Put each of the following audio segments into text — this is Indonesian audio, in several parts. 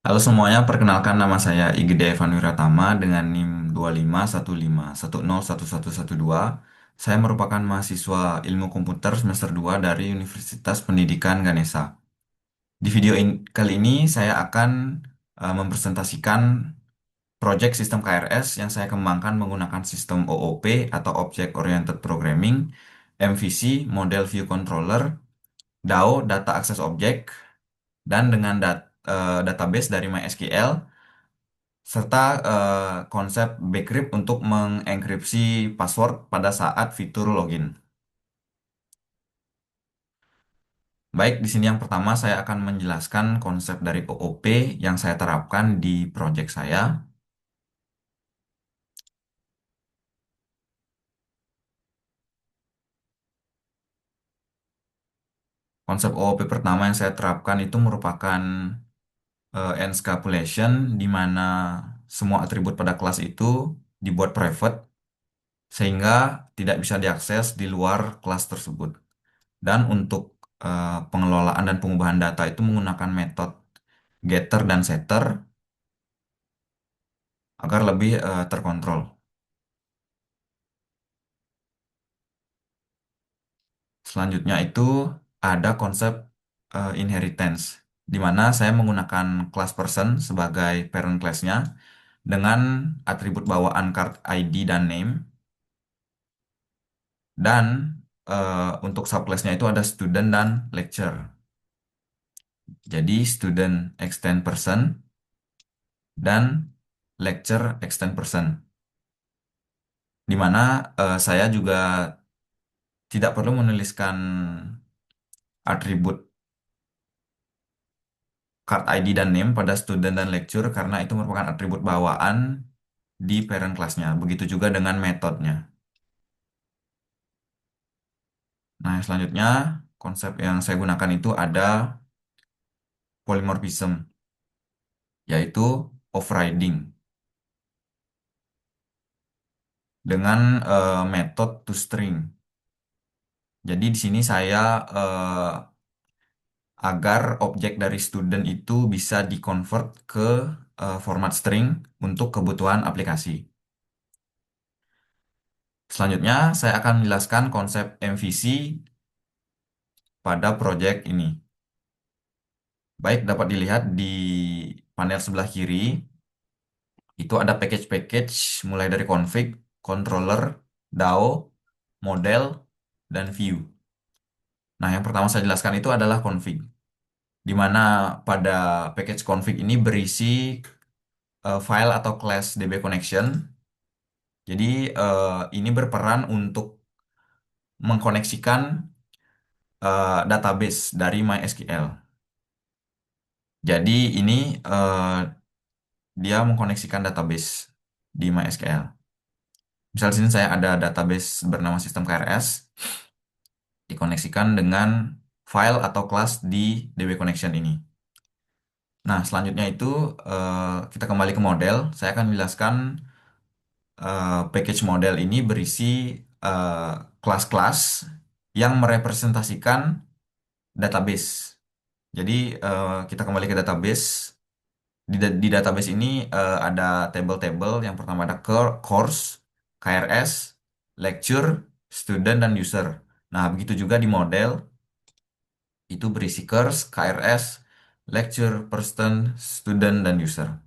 Halo semuanya, perkenalkan nama saya Igede Evan Wiratama dengan NIM 25151011112. Saya merupakan mahasiswa Ilmu Komputer semester 2 dari Universitas Pendidikan Ganesha. Di video kali ini saya akan mempresentasikan proyek sistem KRS yang saya kembangkan menggunakan sistem OOP atau Object Oriented Programming, MVC, Model View Controller, DAO, Data Access Object, dan dengan database dari MySQL serta konsep bcrypt untuk mengenkripsi password pada saat fitur login. Baik, di sini yang pertama saya akan menjelaskan konsep dari OOP yang saya terapkan di project saya. Konsep OOP pertama yang saya terapkan itu merupakan encapsulation, di mana semua atribut pada kelas itu dibuat private sehingga tidak bisa diakses di luar kelas tersebut. Dan untuk pengelolaan dan pengubahan data itu menggunakan metode getter dan setter agar lebih terkontrol. Selanjutnya itu ada konsep inheritance, di mana saya menggunakan class person sebagai parent class-nya dengan atribut bawaan card ID dan name, dan untuk subclass-nya itu ada student dan lecture. Jadi student extend person dan lecture extend person, di mana saya juga tidak perlu menuliskan atribut card ID dan name pada student dan lecture karena itu merupakan atribut bawaan di parent class-nya. Begitu juga dengan metodenya. Nah, selanjutnya konsep yang saya gunakan itu ada polymorphism, yaitu overriding dengan metode toString. Jadi di sini saya agar objek dari student itu bisa dikonvert ke format string untuk kebutuhan aplikasi. Selanjutnya, saya akan menjelaskan konsep MVC pada proyek ini. Baik, dapat dilihat di panel sebelah kiri, itu ada package-package mulai dari config, controller, DAO, model, dan view. Nah, yang pertama saya jelaskan itu adalah config, di mana pada package config ini berisi file atau class DB connection. Jadi, ini berperan untuk mengkoneksikan database dari MySQL. Jadi, ini dia mengkoneksikan database di MySQL. Misal di sini saya ada database bernama sistem KRS dikoneksikan dengan file atau kelas di DB connection ini. Nah, selanjutnya itu kita kembali ke model. Saya akan menjelaskan package model ini berisi eh, kelas-kelas yang merepresentasikan database. Jadi kita kembali ke database. Di database ini ada table-table. Yang pertama ada course, KRS, lecture, student, dan user. Nah, begitu juga di model, itu berisi course, KRS, lecture, person, student, dan user.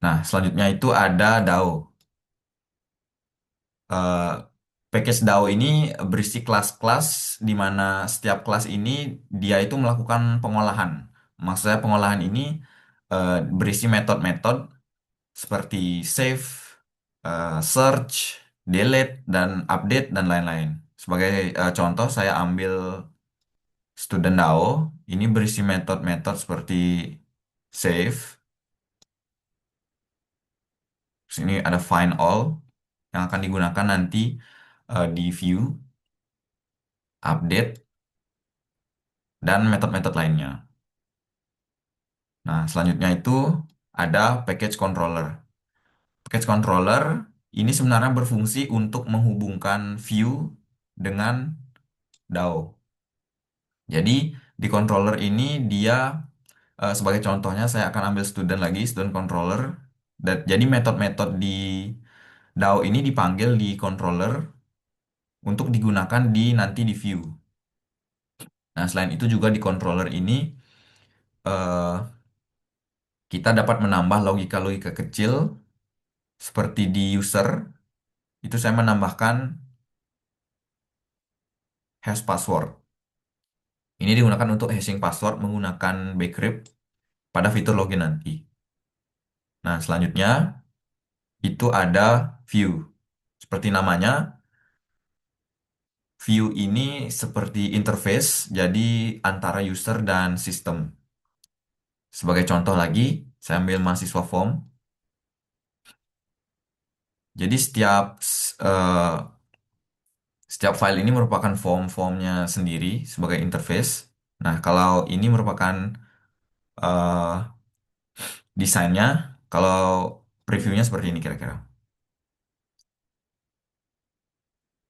Nah, selanjutnya itu ada DAO. Eh, Package DAO ini berisi kelas-kelas di mana setiap kelas ini dia itu melakukan pengolahan. Maksudnya pengolahan ini berisi metode-metode seperti save, search, delete, dan update, dan lain-lain. Sebagai contoh, saya ambil student DAO, ini berisi metode-metode seperti save, terus ini ada find all, yang akan digunakan nanti di view, update, dan metode-metode lainnya. Nah, selanjutnya itu ada package controller. Package controller ini sebenarnya berfungsi untuk menghubungkan view dengan DAO. Jadi di controller ini dia Sebagai contohnya, saya akan ambil student lagi, student controller. Dan, jadi metode-metode di DAO ini dipanggil di controller untuk digunakan di nanti di view. Nah, selain itu juga di controller ini eh, kita dapat menambah logika-logika kecil seperti di user. Itu saya menambahkan hash password. Ini digunakan untuk hashing password menggunakan Bcrypt pada fitur login nanti. Nah, selanjutnya itu ada view. Seperti namanya, view ini seperti interface, jadi antara user dan sistem. Sebagai contoh lagi, saya ambil mahasiswa form. Jadi setiap file ini merupakan form-formnya sendiri sebagai interface. Nah, kalau ini merupakan eh, desainnya, kalau previewnya seperti ini kira-kira.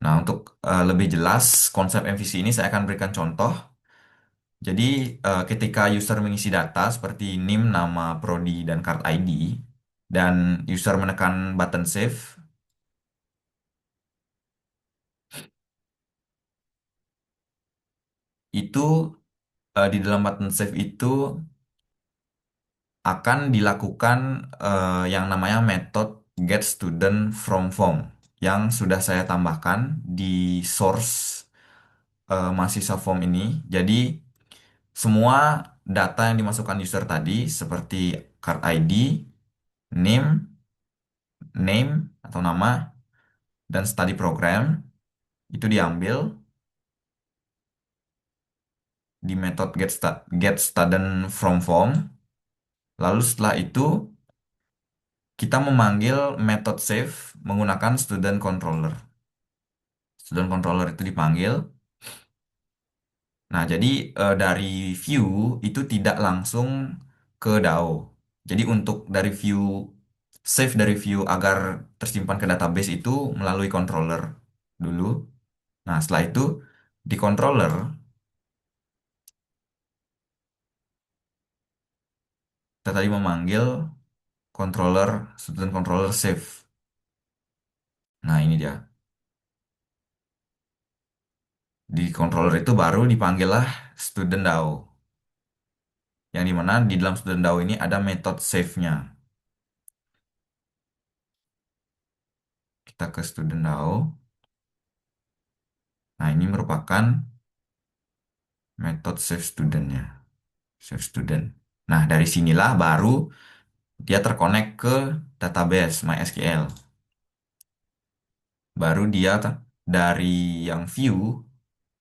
Nah, untuk lebih jelas konsep MVC ini saya akan berikan contoh. Jadi, ketika user mengisi data seperti NIM, nama, prodi, dan card ID, dan user menekan button save, itu di dalam button save itu akan dilakukan yang namanya metode get student from form yang sudah saya tambahkan di source mahasiswa form ini. Jadi, semua data yang dimasukkan user tadi seperti card ID, name, name atau nama, dan study program itu diambil di metode get student from form. Lalu setelah itu kita memanggil metode save menggunakan student controller. Student controller itu dipanggil. Nah, jadi dari view itu tidak langsung ke DAO. Jadi untuk dari view save dari view agar tersimpan ke database itu melalui controller dulu. Nah, setelah itu di controller kita tadi memanggil controller student controller save. Nah, ini dia. Di controller itu baru dipanggillah student DAO. Yang dimana di dalam student DAO ini ada metode save-nya. Kita ke student DAO. Nah, ini merupakan metode save student-nya. Save student. Nah, dari sinilah baru dia terkonek ke database MySQL. Baru dia dari yang view,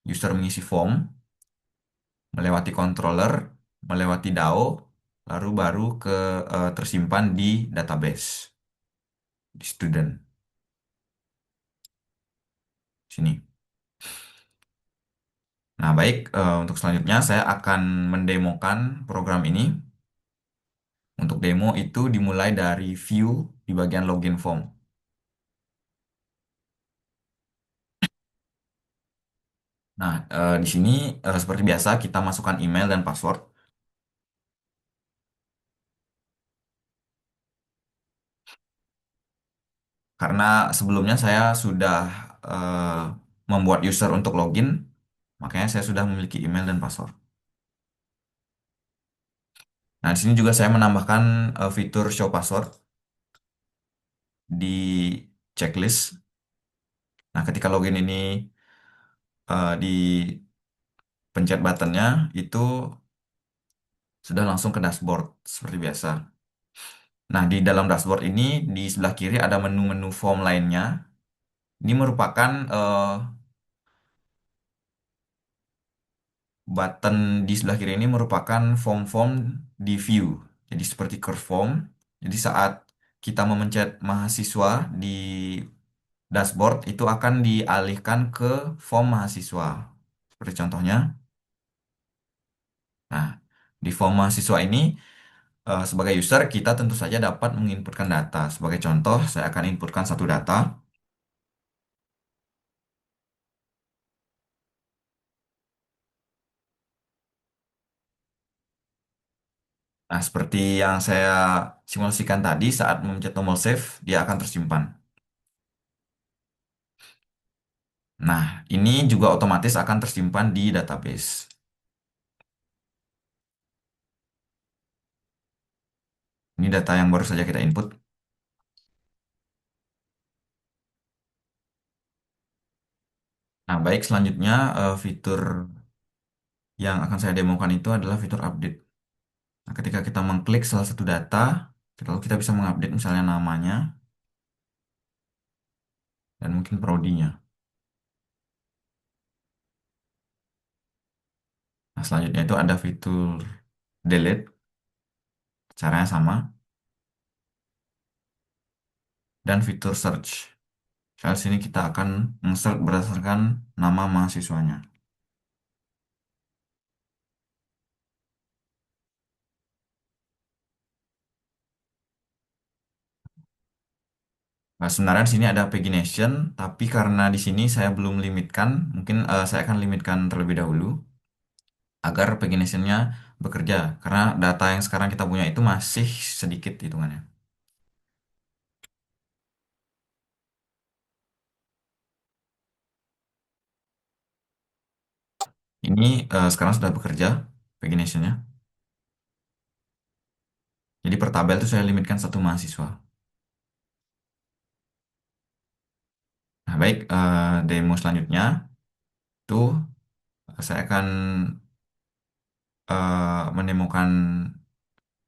user mengisi form, melewati controller, melewati DAO, lalu baru ke tersimpan di database, di student. Sini. Nah, baik, untuk selanjutnya saya akan mendemokan program ini. Untuk demo itu dimulai dari view di bagian login form. Nah, di sini seperti biasa kita masukkan email dan password. Karena sebelumnya saya sudah eh, membuat user untuk login, makanya saya sudah memiliki email dan password. Nah, di sini juga saya menambahkan fitur show password di checklist. Nah, ketika login ini dipencet buttonnya, itu sudah langsung ke dashboard seperti biasa. Nah, di dalam dashboard ini di sebelah kiri ada menu-menu form lainnya. Ini merupakan button di sebelah kiri ini merupakan form-form di view. Jadi seperti curve form. Jadi saat kita memencet mahasiswa di dashboard itu akan dialihkan ke form mahasiswa. Seperti contohnya. Nah, di form mahasiswa ini sebagai user kita tentu saja dapat menginputkan data. Sebagai contoh, saya akan inputkan satu data. Nah, seperti yang saya simulasikan tadi, saat memencet tombol save, dia akan tersimpan. Nah, ini juga otomatis akan tersimpan di database. Ini data yang baru saja kita input. Nah, baik, selanjutnya fitur yang akan saya demokan itu adalah fitur update. Nah, ketika kita mengklik salah satu data, lalu kita bisa mengupdate misalnya namanya dan mungkin prodinya. Nah, selanjutnya itu ada fitur delete, caranya sama, dan fitur search. Misalnya sini kita akan search berdasarkan nama mahasiswanya. Nah, sebenarnya di sini ada pagination, tapi karena di sini saya belum limitkan, mungkin saya akan limitkan terlebih dahulu agar paginationnya bekerja. Karena data yang sekarang kita punya itu masih sedikit hitungannya. Ini sekarang sudah bekerja paginationnya. Jadi per tabel itu saya limitkan satu mahasiswa. Nah, baik, demo selanjutnya itu saya akan menemukan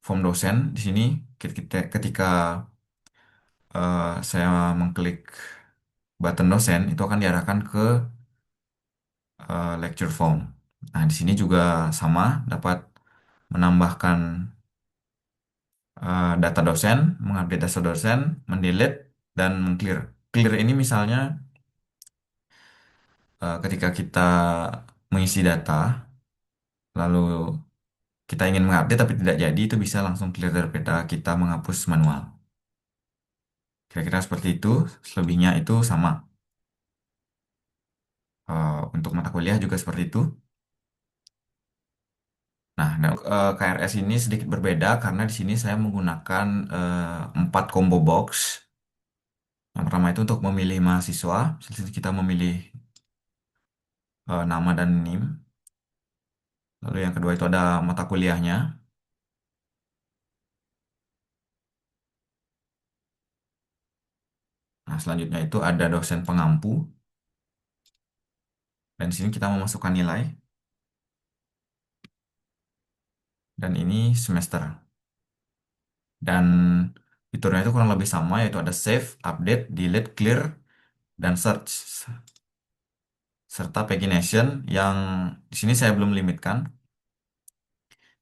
form dosen di sini ketika saya mengklik button dosen itu akan diarahkan ke lecture form. Nah, di sini juga sama dapat menambahkan data dosen, mengupdate data dosen, mendelete dan mengclear. Clear ini misalnya ketika kita mengisi data lalu kita ingin mengupdate tapi tidak jadi itu bisa langsung clear daripada kita menghapus manual. Kira-kira seperti itu. Selebihnya itu sama. Untuk mata kuliah juga seperti itu. Nah, dan KRS ini sedikit berbeda karena di sini saya menggunakan 4 combo box. Yang pertama itu untuk memilih mahasiswa. Misalnya kita memilih nama dan NIM. Lalu yang kedua itu ada mata kuliahnya. Nah, selanjutnya itu ada dosen pengampu. Dan di sini kita memasukkan nilai. Dan ini semester. Dan fiturnya itu kurang lebih sama, yaitu ada save, update, delete, clear, dan search. Serta pagination yang di sini saya belum limitkan,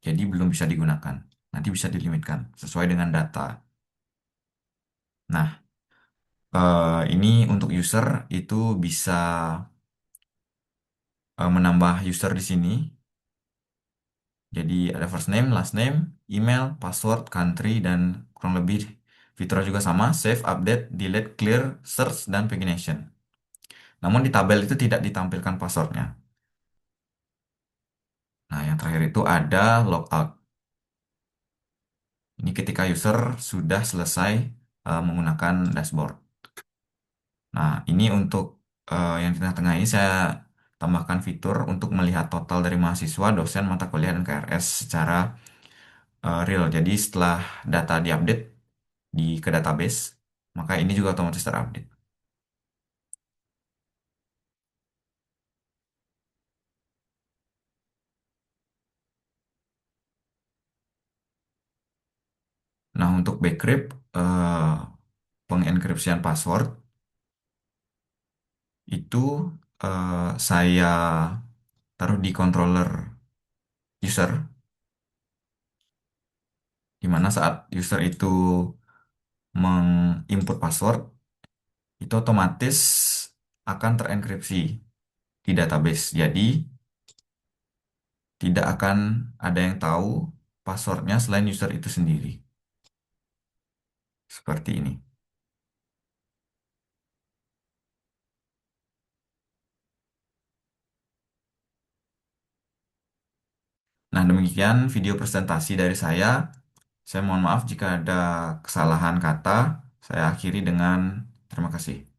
jadi belum bisa digunakan. Nanti bisa dilimitkan sesuai dengan data. Nah, ini untuk user itu bisa menambah user di sini. Jadi ada first name, last name, email, password, country, dan kurang lebih fiturnya juga sama, save, update, delete, clear, search, dan pagination. Namun di tabel itu tidak ditampilkan passwordnya. Nah, yang terakhir itu ada logout. Ini ketika user sudah selesai menggunakan dashboard. Nah, ini untuk yang di tengah-tengah ini saya tambahkan fitur untuk melihat total dari mahasiswa, dosen, mata kuliah, dan KRS secara real. Jadi setelah data diupdate ke database, maka ini juga otomatis terupdate. Nah, untuk bcrypt, pengenkripsian password, itu saya taruh di controller user, di mana saat user itu menginput password, itu otomatis akan terenkripsi di database. Jadi, tidak akan ada yang tahu passwordnya selain user itu sendiri. Seperti ini. Nah, demikian video presentasi dari saya. Saya mohon maaf jika ada kesalahan kata. Saya akhiri dengan terima kasih.